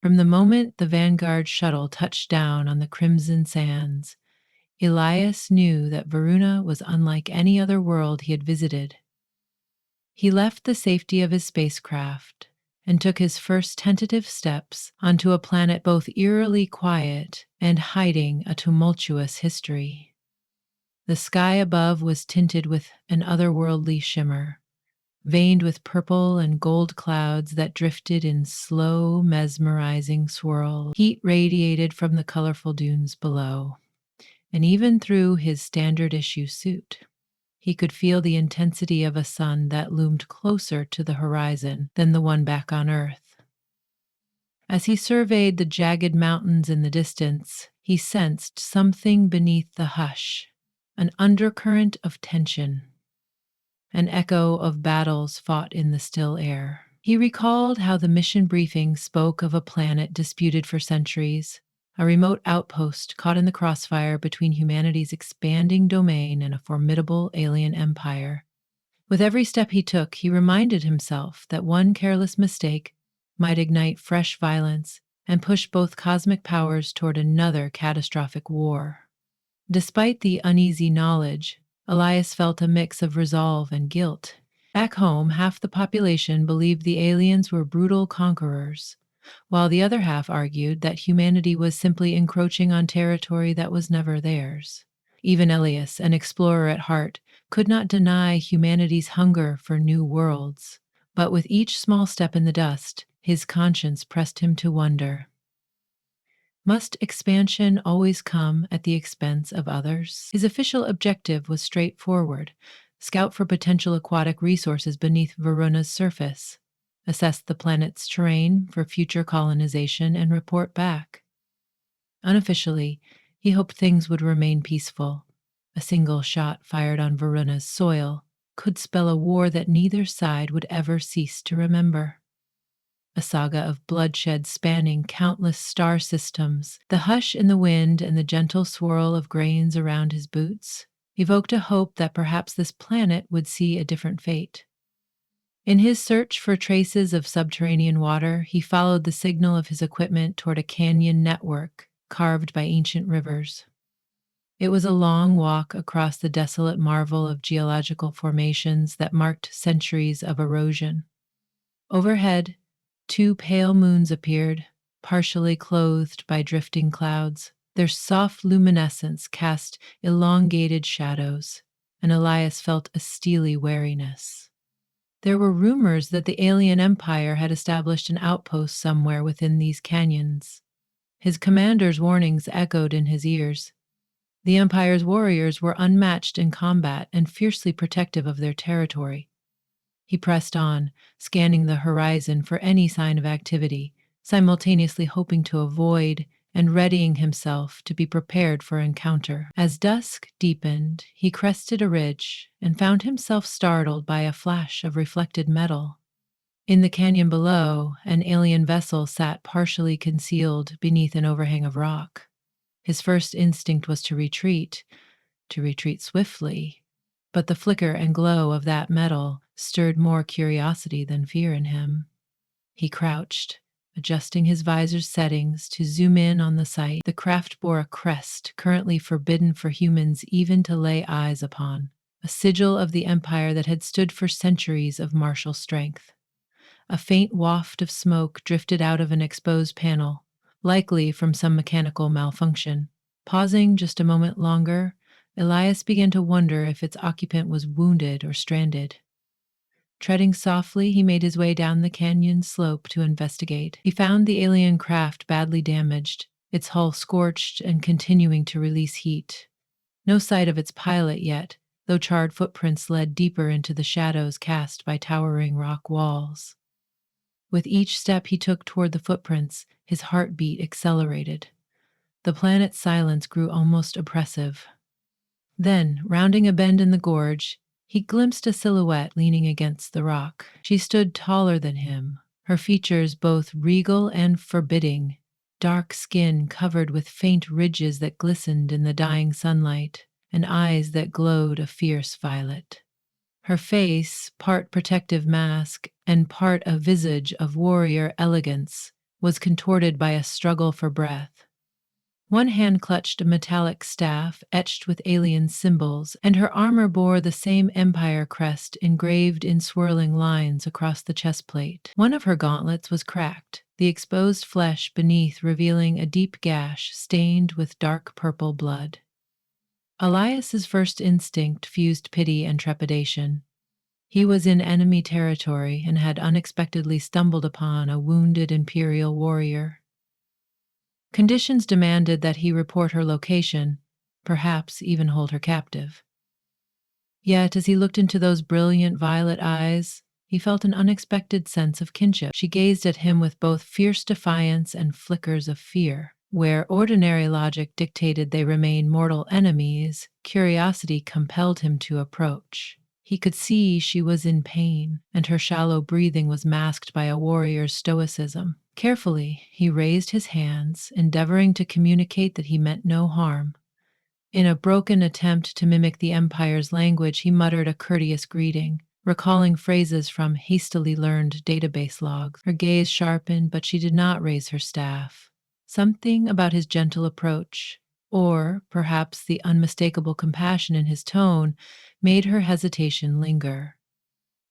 From the moment the Vanguard shuttle touched down on the crimson sands, Elias knew that Varuna was unlike any other world he had visited. He left the safety of his spacecraft and took his first tentative steps onto a planet both eerily quiet and hiding a tumultuous history. The sky above was tinted with an otherworldly shimmer, veined with purple and gold clouds that drifted in slow, mesmerizing swirl. Heat radiated from the colorful dunes below, and even through his standard issue suit, he could feel the intensity of a sun that loomed closer to the horizon than the one back on Earth. As he surveyed the jagged mountains in the distance, he sensed something beneath the hush, an undercurrent of tension, an echo of battles fought in the still air. He recalled how the mission briefing spoke of a planet disputed for centuries, a remote outpost caught in the crossfire between humanity's expanding domain and a formidable alien empire. With every step he took, he reminded himself that one careless mistake might ignite fresh violence and push both cosmic powers toward another catastrophic war. Despite the uneasy knowledge, Elias felt a mix of resolve and guilt. Back home, half the population believed the aliens were brutal conquerors, while the other half argued that humanity was simply encroaching on territory that was never theirs. Even Elias, an explorer at heart, could not deny humanity's hunger for new worlds. But with each small step in the dust, his conscience pressed him to wonder, must expansion always come at the expense of others? His official objective was straightforward: scout for potential aquatic resources beneath Varuna's surface, assess the planet's terrain for future colonization, and report back. Unofficially, he hoped things would remain peaceful. A single shot fired on Varuna's soil could spell a war that neither side would ever cease to remember. A saga of bloodshed spanning countless star systems. The hush in the wind and the gentle swirl of grains around his boots evoked a hope that perhaps this planet would see a different fate. In his search for traces of subterranean water, he followed the signal of his equipment toward a canyon network carved by ancient rivers. It was a long walk across the desolate marvel of geological formations that marked centuries of erosion. Overhead, two pale moons appeared, partially clothed by drifting clouds. Their soft luminescence cast elongated shadows, and Elias felt a steely wariness. There were rumors that the alien empire had established an outpost somewhere within these canyons. His commander's warnings echoed in his ears. The empire's warriors were unmatched in combat and fiercely protective of their territory. He pressed on, scanning the horizon for any sign of activity, simultaneously hoping to avoid and readying himself to be prepared for encounter. As dusk deepened, he crested a ridge and found himself startled by a flash of reflected metal. In the canyon below, an alien vessel sat partially concealed beneath an overhang of rock. His first instinct was to retreat swiftly, but the flicker and glow of that metal stirred more curiosity than fear in him. He crouched, adjusting his visor's settings to zoom in on the sight. The craft bore a crest currently forbidden for humans even to lay eyes upon, a sigil of the empire that had stood for centuries of martial strength. A faint waft of smoke drifted out of an exposed panel, likely from some mechanical malfunction. Pausing just a moment longer, Elias began to wonder if its occupant was wounded or stranded. Treading softly, he made his way down the canyon slope to investigate. He found the alien craft badly damaged, its hull scorched and continuing to release heat. No sight of its pilot yet, though charred footprints led deeper into the shadows cast by towering rock walls. With each step he took toward the footprints, his heartbeat accelerated. The planet's silence grew almost oppressive. Then, rounding a bend in the gorge, he glimpsed a silhouette leaning against the rock. She stood taller than him, her features both regal and forbidding, dark skin covered with faint ridges that glistened in the dying sunlight, and eyes that glowed a fierce violet. Her face, part protective mask and part a visage of warrior elegance, was contorted by a struggle for breath. One hand clutched a metallic staff etched with alien symbols, and her armor bore the same empire crest engraved in swirling lines across the chest plate. One of her gauntlets was cracked, the exposed flesh beneath revealing a deep gash stained with dark purple blood. Elias's first instinct fused pity and trepidation. He was in enemy territory and had unexpectedly stumbled upon a wounded Imperial warrior. Conditions demanded that he report her location, perhaps even hold her captive. Yet, as he looked into those brilliant violet eyes, he felt an unexpected sense of kinship. She gazed at him with both fierce defiance and flickers of fear. Where ordinary logic dictated they remain mortal enemies, curiosity compelled him to approach. He could see she was in pain, and her shallow breathing was masked by a warrior's stoicism. Carefully, he raised his hands, endeavoring to communicate that he meant no harm. In a broken attempt to mimic the Empire's language, he muttered a courteous greeting, recalling phrases from hastily learned database logs. Her gaze sharpened, but she did not raise her staff. Something about his gentle approach, or perhaps the unmistakable compassion in his tone, made her hesitation linger.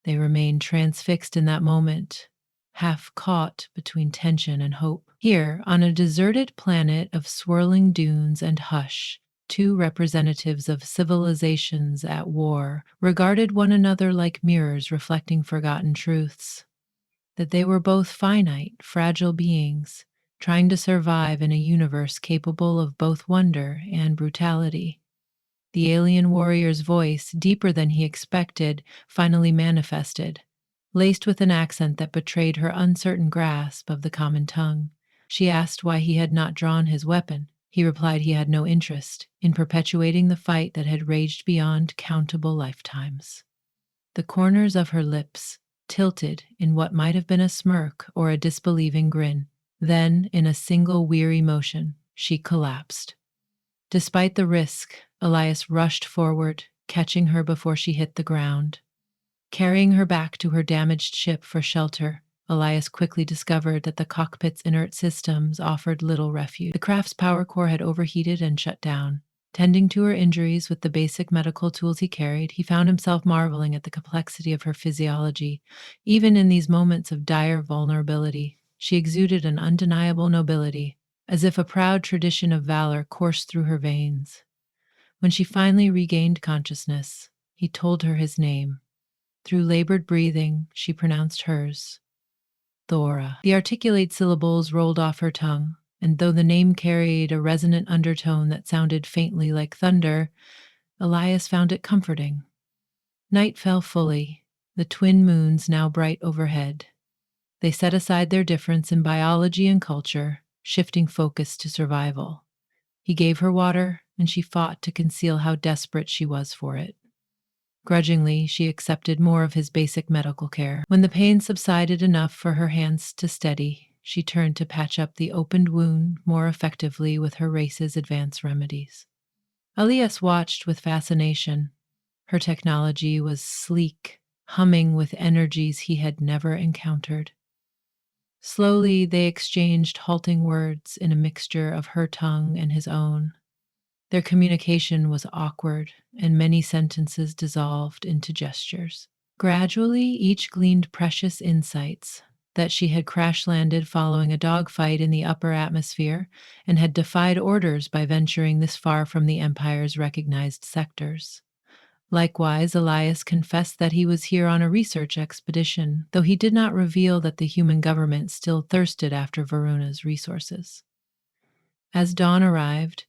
They remained transfixed in that moment, half caught between tension and hope. Here, on a deserted planet of swirling dunes and hush, two representatives of civilizations at war regarded one another like mirrors reflecting forgotten truths. That they were both finite, fragile beings, trying to survive in a universe capable of both wonder and brutality. The alien warrior's voice, deeper than he expected, finally manifested, laced with an accent that betrayed her uncertain grasp of the common tongue. She asked why he had not drawn his weapon. He replied he had no interest in perpetuating the fight that had raged beyond countable lifetimes. The corners of her lips tilted in what might have been a smirk or a disbelieving grin. Then, in a single weary motion, she collapsed. Despite the risk, Elias rushed forward, catching her before she hit the ground. Carrying her back to her damaged ship for shelter, Elias quickly discovered that the cockpit's inert systems offered little refuge. The craft's power core had overheated and shut down. Tending to her injuries with the basic medical tools he carried, he found himself marveling at the complexity of her physiology. Even in these moments of dire vulnerability, she exuded an undeniable nobility, as if a proud tradition of valor coursed through her veins. When she finally regained consciousness, he told her his name. Through labored breathing, she pronounced hers. Thora. The articulate syllables rolled off her tongue, and though the name carried a resonant undertone that sounded faintly like thunder, Elias found it comforting. Night fell fully, the twin moons now bright overhead. They set aside their difference in biology and culture, shifting focus to survival. He gave her water, and she fought to conceal how desperate she was for it. Grudgingly, she accepted more of his basic medical care. When the pain subsided enough for her hands to steady, she turned to patch up the opened wound more effectively with her race's advanced remedies. Elias watched with fascination. Her technology was sleek, humming with energies he had never encountered. Slowly, they exchanged halting words in a mixture of her tongue and his own. Their communication was awkward, and many sentences dissolved into gestures. Gradually, each gleaned precious insights that she had crash-landed following a dogfight in the upper atmosphere and had defied orders by venturing this far from the Empire's recognized sectors. Likewise, Elias confessed that he was here on a research expedition, though he did not reveal that the human government still thirsted after Varuna's resources. As dawn arrived,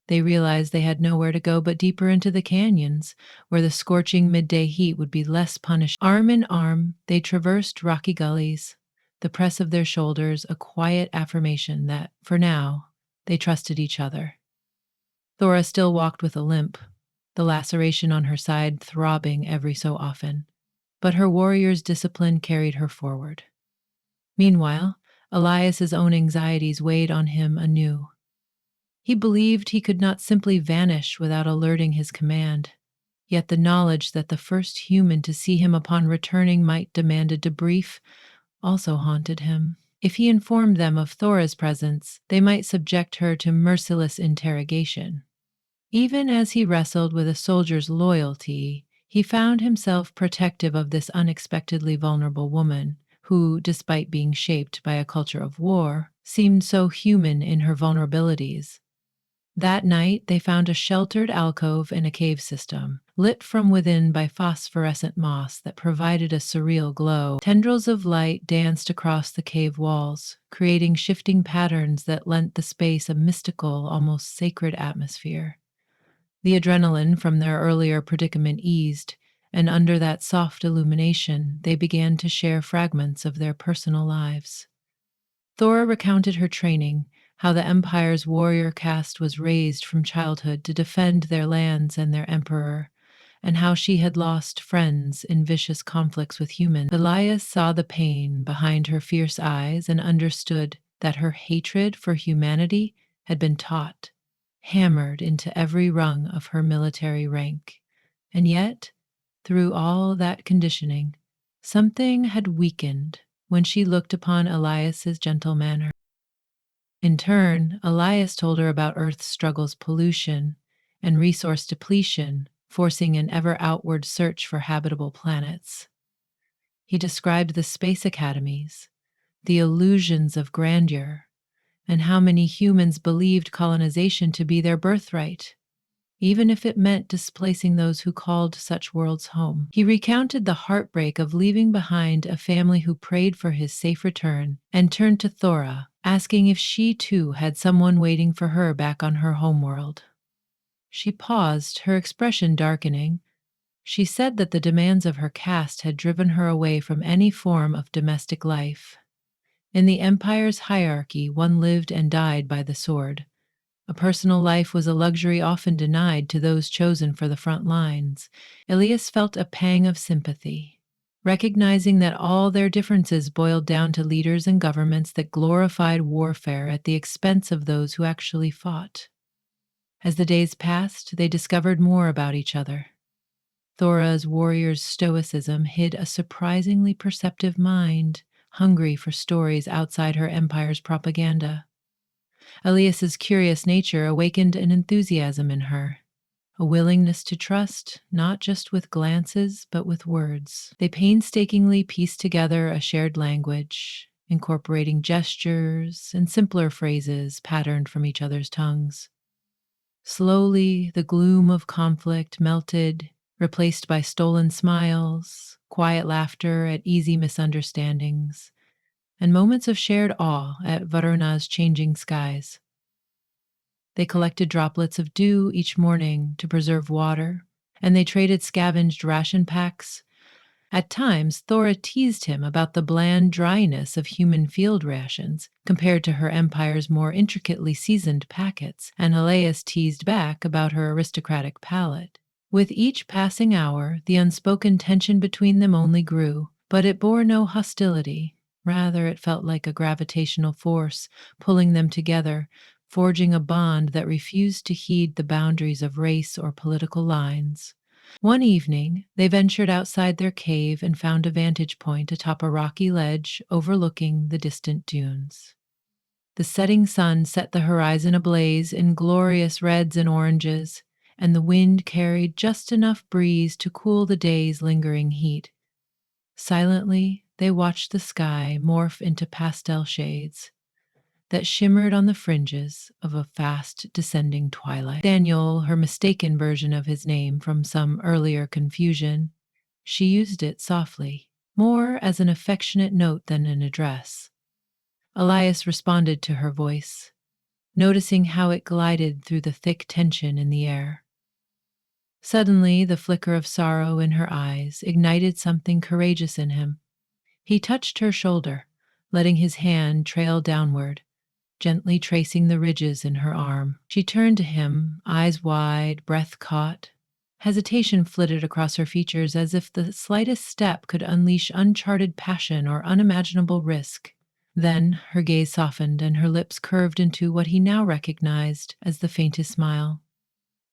they realized they had nowhere to go but deeper into the canyons, where the scorching midday heat would be less punishing. Arm in arm, they traversed rocky gullies, the press of their shoulders a quiet affirmation that, for now, they trusted each other. Thora still walked with a limp, the laceration on her side throbbing every so often, but her warrior's discipline carried her forward. Meanwhile, Elias's own anxieties weighed on him anew. He believed he could not simply vanish without alerting his command, yet the knowledge that the first human to see him upon returning might demand a debrief also haunted him. If he informed them of Thora's presence, they might subject her to merciless interrogation. Even as he wrestled with a soldier's loyalty, he found himself protective of this unexpectedly vulnerable woman, who, despite being shaped by a culture of war, seemed so human in her vulnerabilities. That night, they found a sheltered alcove in a cave system, lit from within by phosphorescent moss that provided a surreal glow. Tendrils of light danced across the cave walls, creating shifting patterns that lent the space a mystical, almost sacred atmosphere. The adrenaline from their earlier predicament eased, and under that soft illumination, they began to share fragments of their personal lives. Thora recounted her training, how the Empire's warrior caste was raised from childhood to defend their lands and their emperor, and how she had lost friends in vicious conflicts with humans. Elias saw the pain behind her fierce eyes and understood that her hatred for humanity had been taught, hammered into every rung of her military rank. And yet, through all that conditioning, something had weakened when she looked upon Elias's gentle manner. In turn, Elias told her about Earth's struggles, pollution, and resource depletion, forcing an ever outward search for habitable planets. He described the space academies, the illusions of grandeur, and how many humans believed colonization to be their birthright, even if it meant displacing those who called such worlds home. He recounted the heartbreak of leaving behind a family who prayed for his safe return and turned to Thora, asking if she too had someone waiting for her back on her homeworld. She paused, her expression darkening. She said that the demands of her caste had driven her away from any form of domestic life. In the Empire's hierarchy, one lived and died by the sword. A personal life was a luxury often denied to those chosen for the front lines. Elias felt a pang of sympathy, recognizing that all their differences boiled down to leaders and governments that glorified warfare at the expense of those who actually fought. As the days passed, they discovered more about each other. Thora's warrior's stoicism hid a surprisingly perceptive mind, hungry for stories outside her empire's propaganda. Elias's curious nature awakened an enthusiasm in her, a willingness to trust, not just with glances, but with words. They painstakingly pieced together a shared language, incorporating gestures and simpler phrases patterned from each other's tongues. Slowly, the gloom of conflict melted, replaced by stolen smiles, quiet laughter at easy misunderstandings, and moments of shared awe at Varuna's changing skies. They collected droplets of dew each morning to preserve water, and they traded scavenged ration packs. At times, Thora teased him about the bland dryness of human field rations compared to her empire's more intricately seasoned packets, and Elias teased back about her aristocratic palate. With each passing hour, the unspoken tension between them only grew, but it bore no hostility. Rather, it felt like a gravitational force pulling them together, forging a bond that refused to heed the boundaries of race or political lines. One evening, they ventured outside their cave and found a vantage point atop a rocky ledge overlooking the distant dunes. The setting sun set the horizon ablaze in glorious reds and oranges, and the wind carried just enough breeze to cool the day's lingering heat. Silently, they watched the sky morph into pastel shades that shimmered on the fringes of a fast descending twilight. Daniel, her mistaken version of his name from some earlier confusion, she used it softly, more as an affectionate note than an address. Elias responded to her voice, noticing how it glided through the thick tension in the air. Suddenly, the flicker of sorrow in her eyes ignited something courageous in him. He touched her shoulder, letting his hand trail downward, gently tracing the ridges in her arm. She turned to him, eyes wide, breath caught. Hesitation flitted across her features as if the slightest step could unleash uncharted passion or unimaginable risk. Then her gaze softened and her lips curved into what he now recognized as the faintest smile.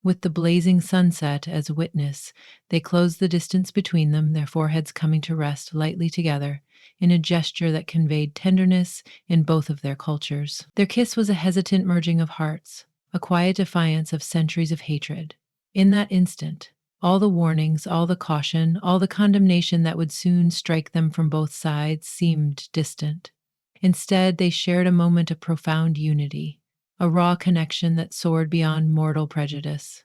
With the blazing sunset as a witness, they closed the distance between them, their foreheads coming to rest lightly together in a gesture that conveyed tenderness in both of their cultures. Their kiss was a hesitant merging of hearts, a quiet defiance of centuries of hatred. In that instant, all the warnings, all the caution, all the condemnation that would soon strike them from both sides seemed distant. Instead, they shared a moment of profound unity, a raw connection that soared beyond mortal prejudice.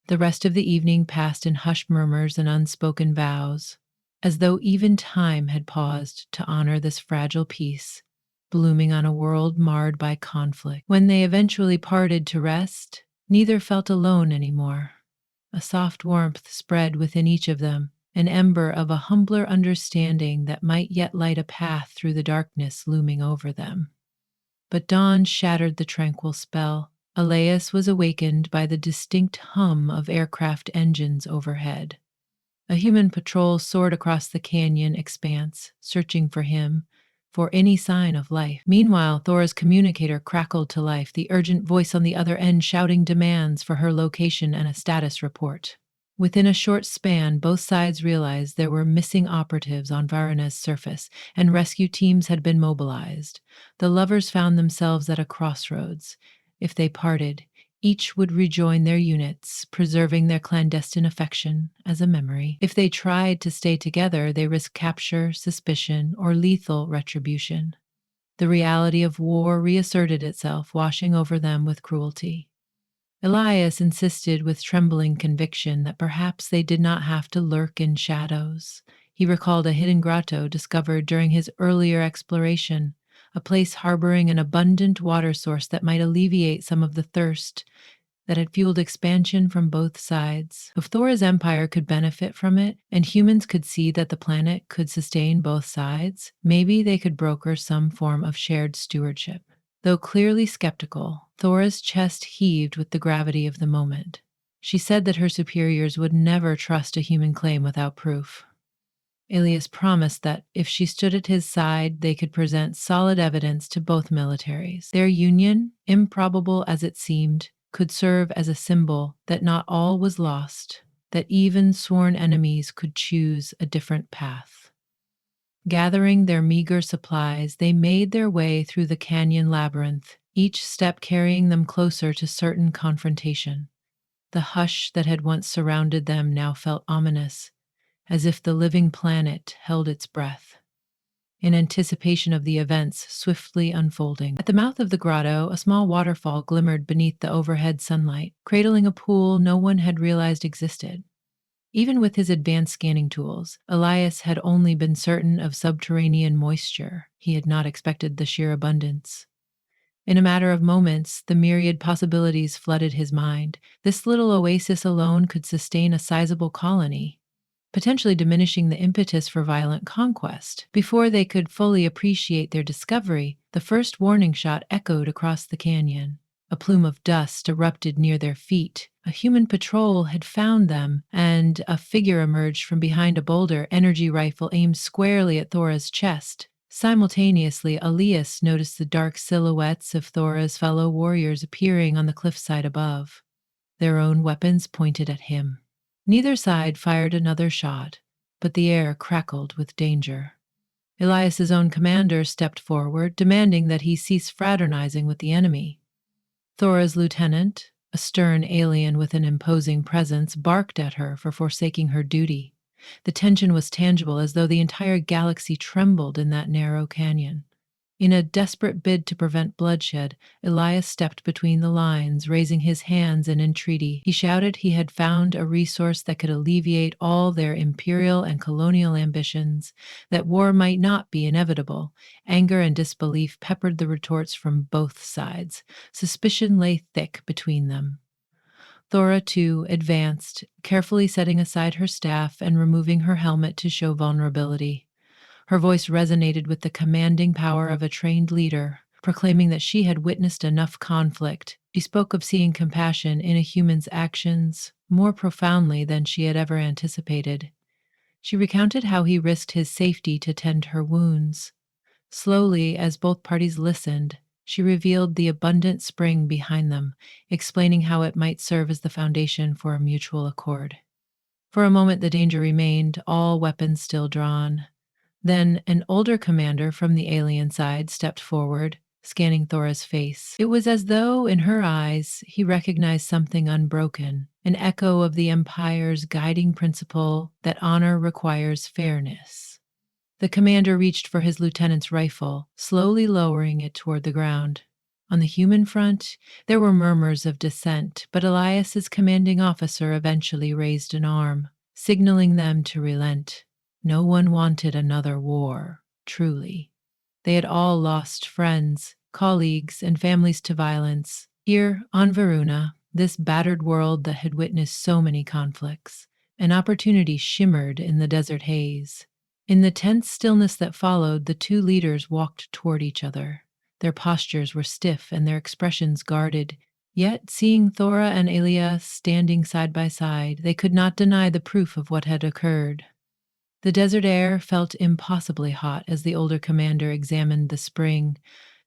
The rest of the evening passed in hushed murmurs and unspoken vows, as though even time had paused to honor this fragile peace, blooming on a world marred by conflict. When they eventually parted to rest, neither felt alone anymore. A soft warmth spread within each of them, an ember of a humbler understanding that might yet light a path through the darkness looming over them. But dawn shattered the tranquil spell. Elias was awakened by the distinct hum of aircraft engines overhead. A human patrol soared across the canyon expanse, searching for him, for any sign of life. Meanwhile, Thora's communicator crackled to life, the urgent voice on the other end shouting demands for her location and a status report. Within a short span, both sides realized there were missing operatives on Varena's surface, and rescue teams had been mobilized. The lovers found themselves at a crossroads. If they parted, each would rejoin their units, preserving their clandestine affection as a memory. If they tried to stay together, they risked capture, suspicion, or lethal retribution. The reality of war reasserted itself, washing over them with cruelty. Elias insisted with trembling conviction that perhaps they did not have to lurk in shadows. He recalled a hidden grotto discovered during his earlier exploration, a place harboring an abundant water source that might alleviate some of the thirst that had fueled expansion from both sides. If Thora's empire could benefit from it, and humans could see that the planet could sustain both sides, maybe they could broker some form of shared stewardship. Though clearly skeptical, Thora's chest heaved with the gravity of the moment. She said that her superiors would never trust a human claim without proof. Elias promised that if she stood at his side, they could present solid evidence to both militaries. Their union, improbable as it seemed, could serve as a symbol that not all was lost, that even sworn enemies could choose a different path. Gathering their meager supplies, they made their way through the canyon labyrinth, each step carrying them closer to certain confrontation. The hush that had once surrounded them now felt ominous, as if the living planet held its breath, in anticipation of the events swiftly unfolding. At the mouth of the grotto, a small waterfall glimmered beneath the overhead sunlight, cradling a pool no one had realized existed. Even with his advanced scanning tools, Elias had only been certain of subterranean moisture. He had not expected the sheer abundance. In a matter of moments, the myriad possibilities flooded his mind. This little oasis alone could sustain a sizable colony, potentially diminishing the impetus for violent conquest. Before they could fully appreciate their discovery, the first warning shot echoed across the canyon. A plume of dust erupted near their feet. A human patrol had found them, and a figure emerged from behind a boulder, energy rifle aimed squarely at Thora's chest. Simultaneously, Elias noticed the dark silhouettes of Thora's fellow warriors appearing on the cliffside above, their own weapons pointed at him. Neither side fired another shot, but the air crackled with danger. Elias's own commander stepped forward, demanding that he cease fraternizing with the enemy. Thora's lieutenant, a stern alien with an imposing presence, barked at her for forsaking her duty. The tension was tangible, as though the entire galaxy trembled in that narrow canyon. In a desperate bid to prevent bloodshed, Elias stepped between the lines, raising his hands in entreaty. He shouted he had found a resource that could alleviate all their imperial and colonial ambitions, that war might not be inevitable. Anger and disbelief peppered the retorts from both sides. Suspicion lay thick between them. Thora, too, advanced, carefully setting aside her staff and removing her helmet to show vulnerability. Her voice resonated with the commanding power of a trained leader, proclaiming that she had witnessed enough conflict. She spoke of seeing compassion in a human's actions more profoundly than she had ever anticipated. She recounted how he risked his safety to tend her wounds. Slowly, as both parties listened, She revealed the abundant spring behind them, explaining how it might serve as the foundation for a mutual accord. For a moment, the danger remained, all weapons still drawn. Then an older commander from the alien side stepped forward, scanning Thora's face. It was as though, in her eyes, he recognized something unbroken, an echo of the Empire's guiding principle that honor requires fairness. The commander reached for his lieutenant's rifle, slowly lowering it toward the ground. On the human front, there were murmurs of dissent, but Elias's commanding officer eventually raised an arm, signaling them to relent. No one wanted another war, truly. They had all lost friends, colleagues, and families to violence. Here, on Varuna, this battered world that had witnessed so many conflicts, an opportunity shimmered in the desert haze. In the tense stillness that followed, the two leaders walked toward each other. Their postures were stiff and their expressions guarded. Yet, seeing Thora and Elias standing side by side, they could not deny the proof of what had occurred. The desert air felt impossibly hot as the older commander examined the spring,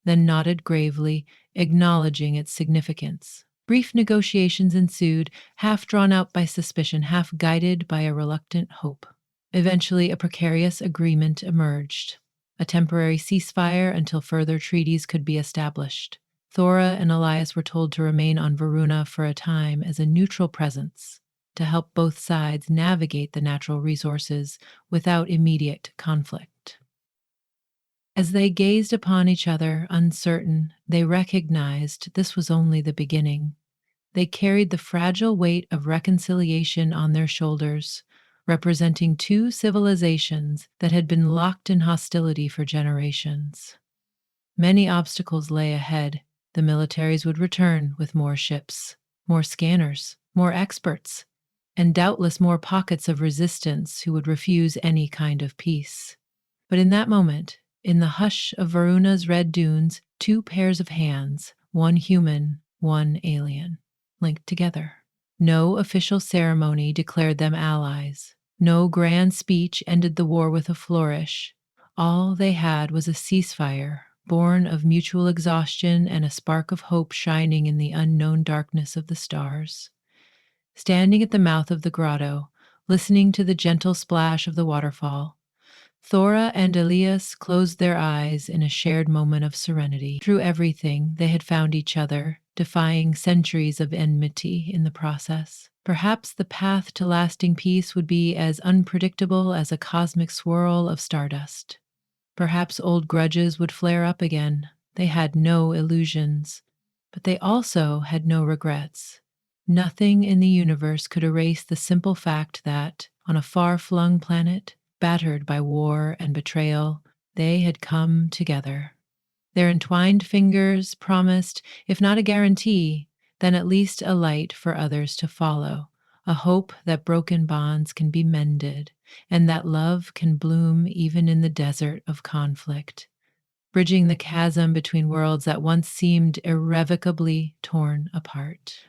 then nodded gravely, acknowledging its significance. Brief negotiations ensued, half drawn out by suspicion, half guided by a reluctant hope. Eventually, a precarious agreement emerged, a temporary ceasefire until further treaties could be established. Thora and Elias were told to remain on Varuna for a time as a neutral presence, to help both sides navigate the natural resources without immediate conflict. As they gazed upon each other, uncertain, they recognized this was only the beginning. They carried the fragile weight of reconciliation on their shoulders, representing two civilizations that had been locked in hostility for generations. Many obstacles lay ahead. The militaries would return with more ships, more scanners, more experts, and doubtless more pockets of resistance who would refuse any kind of peace. But in that moment, in the hush of Varuna's red dunes, two pairs of hands, one human, one alien, linked together. No official ceremony declared them allies. No grand speech ended the war with a flourish. All they had was a ceasefire, born of mutual exhaustion and a spark of hope shining in the unknown darkness of the stars. Standing at the mouth of the grotto, listening to the gentle splash of the waterfall, Thora and Elias closed their eyes in a shared moment of serenity. Through everything, they had found each other, defying centuries of enmity in the process. Perhaps the path to lasting peace would be as unpredictable as a cosmic swirl of stardust. Perhaps old grudges would flare up again. They had no illusions, but they also had no regrets. Nothing in the universe could erase the simple fact that, on a far-flung planet, battered by war and betrayal, they had come together. Their entwined fingers promised, if not a guarantee, then at least a light for others to follow, a hope that broken bonds can be mended, and that love can bloom even in the desert of conflict, bridging the chasm between worlds that once seemed irrevocably torn apart.